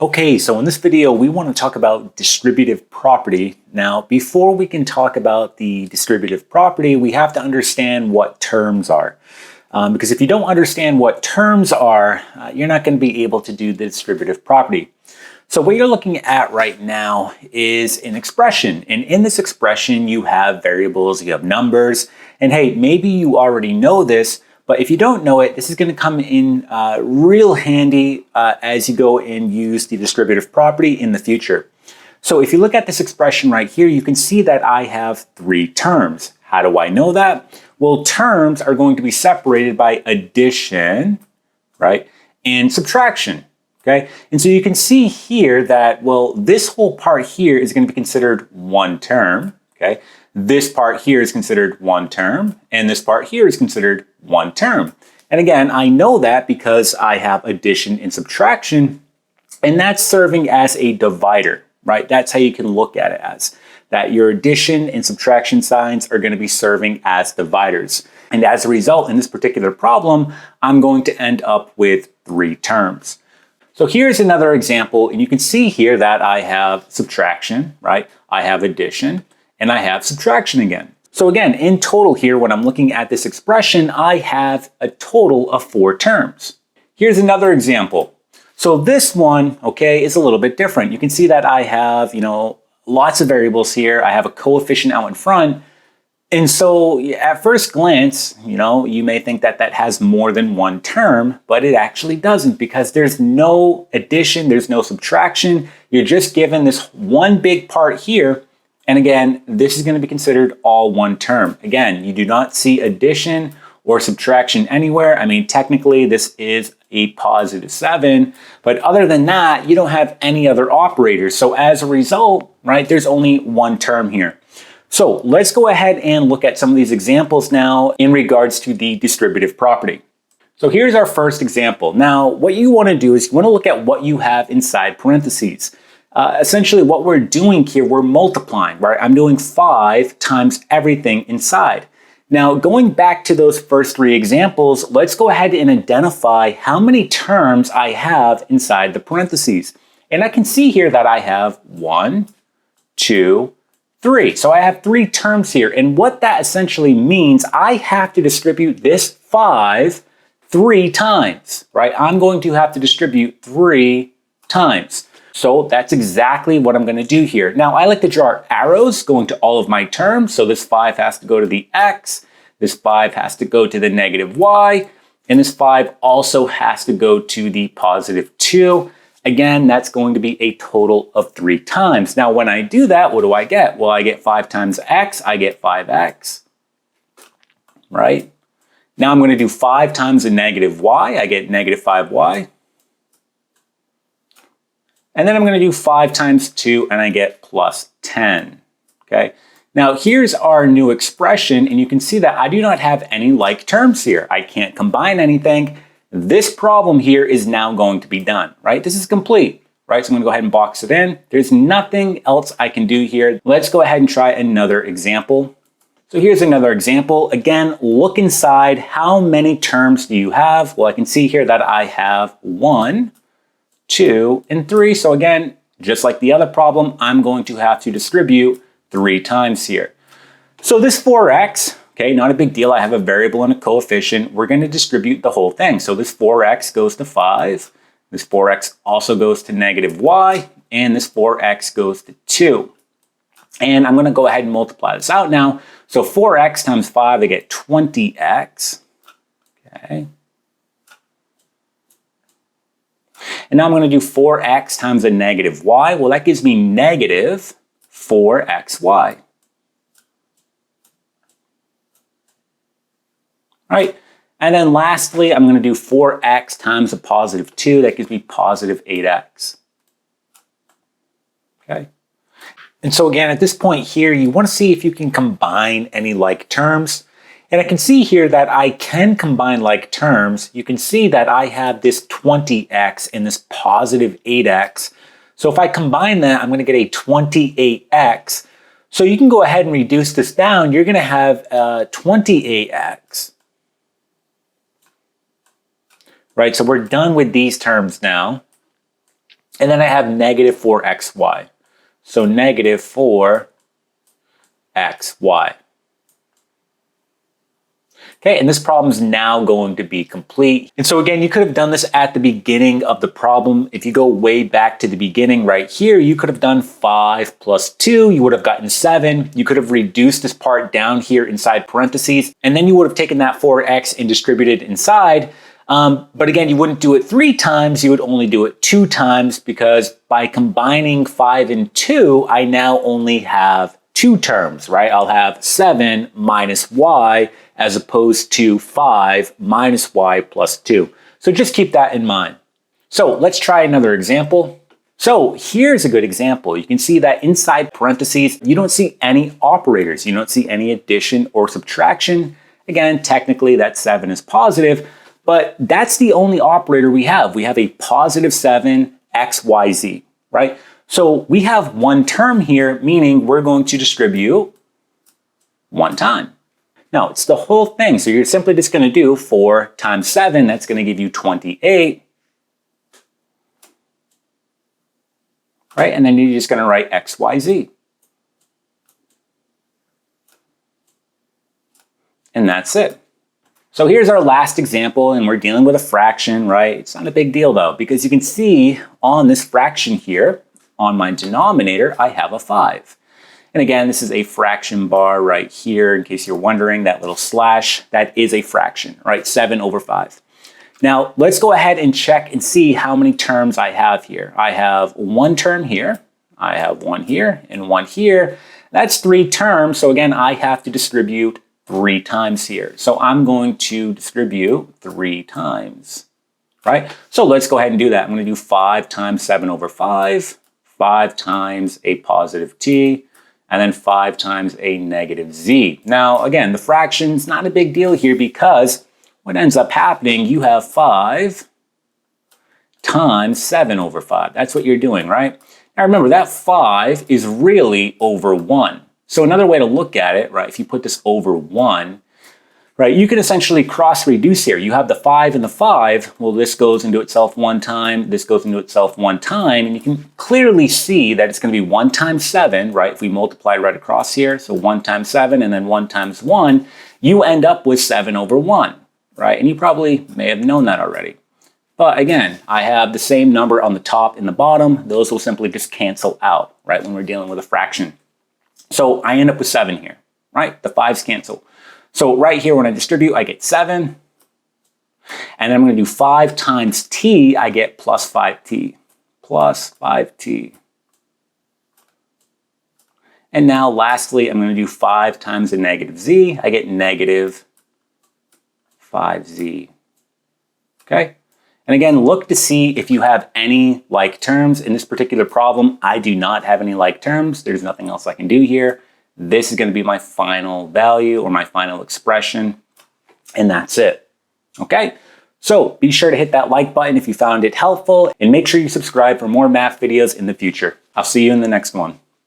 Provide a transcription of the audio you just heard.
Okay, so in this video, we want to talk about distributive property. Now, before we can talk about the distributive property, we have to understand what terms are. Because if you don't understand what terms are, you're not going to be able to do the distributive property. So what you're looking at right now is an expression. And in this expression, you have variables, you have numbers. And hey, maybe you already know this, but if you don't know it, this is going to come in real handy as you go and use the distributive property in the future. So if you look at this expression right here, you can see that I have three terms. How do I know that? Well, terms are going to be separated by addition, right, and subtraction. Okay, and so you can see here that, well, this whole part here is going to be considered one term. Okay, this part here is considered one term, and this part here is considered one term. And again, I know that because I have addition and subtraction, and that's serving as a divider, right? That's how you can look at it as that your addition and subtraction signs are going to be serving as dividers. And as a result, in this particular problem, I'm going to end up with three terms. So here's another example, and you can see here that I have subtraction, right? I have addition, and I have subtraction again. So again, in total here, when I'm looking at this expression, I have a total of four terms. Here's another example. So this one, okay, is a little bit different. You can see that I have, lots of variables here. I have a coefficient out in front. And so at first glance, you may think that that has more than one term, but it actually doesn't because there's no addition, there's no subtraction. You're just given this one big part here. And again, this is going to be considered all one term. Again, you do not see addition or subtraction anywhere. I mean, technically this is a positive 7, but other than that, you don't have any other operators. So as a result, right, there's only one term here. So let's go ahead and look at some of these examples now in regards to the distributive property. So here's our first example. Now, what you want to do is you want to look at what you have inside parentheses. Essentially, what we're doing here, we're multiplying, right? I'm doing 5 times everything inside. Now, going back to those first three examples, let's go ahead and identify how many terms I have inside the parentheses. And I can see here that I have 1, 2, 3. So I have 3 terms here. And what that essentially means, I have to distribute this 5 3 times, right? I'm going to have to distribute 3 times. So that's exactly what I'm going to do here. Now, I like to draw arrows going to all of my terms. So this 5 has to go to the x, this 5 has to go to the negative y, and this 5 also has to go to the positive 2. Again, that's going to be a total of 3 times. Now, when I do that, what do I get? Well, I get 5 times x, I get 5x, right? Now I'm going to do 5 times the negative y, I get negative 5y. And then I'm going to do 5 times 2, and I get plus 10, okay? Now, here's our new expression, and you can see that I do not have any like terms here. I can't combine anything. This problem here is now going to be done, right? This is complete, right? So I'm going to go ahead and box it in. There's nothing else I can do here. Let's go ahead and try another example. So here's another example. Again, look inside. How many terms do you have? Well, I can see here that I have 1, 2, and 3. So again, just like the other problem, I'm going to have to distribute 3 times here. So this 4x, okay, not a big deal. I have a variable and a coefficient. We're going to distribute the whole thing. So this 4x goes to 5. This 4x also goes to negative y. And this 4x goes to 2. And I'm going to go ahead and multiply this out now. So 4x times 5, I get 20x. Okay. And now I'm going to do 4x times a negative y. Well, that gives me negative 4xy. Right? And then lastly, I'm going to do 4x times a positive 2. That gives me positive 8x. Okay? And so again, at this point here, you want to see if you can combine any like terms. And I can see here that I can combine like terms. You can see that I have this 20x and this positive 8x. So if I combine that, I'm going to get a 28x. So you can go ahead and reduce this down. You're going to have 28x. Right, so we're done with these terms now. And then I have negative 4xy. So negative 4xy. Okay, and this problem is now going to be complete. And so again, you could have done this at the beginning of the problem. If you go way back to the beginning right here, you could have done 5 plus 2, you would have gotten 7. You could have reduced this part down here inside parentheses, and then you would have taken that 4x and distributed inside. But again, you wouldn't do it 3 times, you would only do it 2 times, because by combining 5 and 2, I now only have 2 terms, right? I'll have 7 minus y as opposed to 5 minus y plus 2. So just keep that in mind. So let's try another example. So here's a good example. You can see that inside parentheses, you don't see any operators. You don't see any addition or subtraction. Again, technically that 7 is positive, but that's the only operator we have. We have a positive 7 x, y, z, right? So we have one term here, meaning we're going to distribute one time. Now, it's the whole thing. So you're simply just going to do 4 times 7. That's going to give you 28. Right? And then you're just going to write x, y, z. And that's it. So here's our last example, and we're dealing with a fraction, right? It's not a big deal, though, because you can see on this fraction here, on my denominator, I have a 5. And again, this is a fraction bar right here, in case you're wondering, that little slash, that is a fraction, right? 7 over 5. Now, let's go ahead and check and see how many terms I have here. I have one term here, I have one here, and one here. That's 3 terms, so again, I have to distribute 3 times here. So I'm going to distribute 3 times, right? So let's go ahead and do that. I'm going to do 5 times 7 over 5, 5 times a positive t, and then 5 times a negative z. Now, again, the fraction's not a big deal here, because what ends up happening, you have 5 times 7 over 5. That's what you're doing, right? Now remember, that 5 is really over 1. So another way to look at it, right, if you put this over 1, right, you can essentially cross-reduce here. You have the 5 and the 5. Well, this goes into itself 1 time, this goes into itself 1 time, and you can clearly see that it's going to be 1 times 7, right, if we multiply right across here. So 1 times 7 and then 1 times 1, you end up with 7 over 1, right? And you probably may have known that already. But again, I have the same number on the top and the bottom. Those will simply just cancel out, right, when we're dealing with a fraction. So I end up with 7 here, right? The 5s cancel. So right here, when I distribute, I get 7. And then I'm going to do 5 times t, I get plus 5t. Plus 5t. And now lastly, I'm going to do 5 times a negative z. I get negative 5z. Okay? And again, look to see if you have any like terms. In this particular problem, I do not have any like terms. There's nothing else I can do here. This is going to be my final value or my final expression, and that's it. Okay? So be sure to hit that like button if you found it helpful, and make sure you subscribe for more math videos in the future. I'll see you in the next one.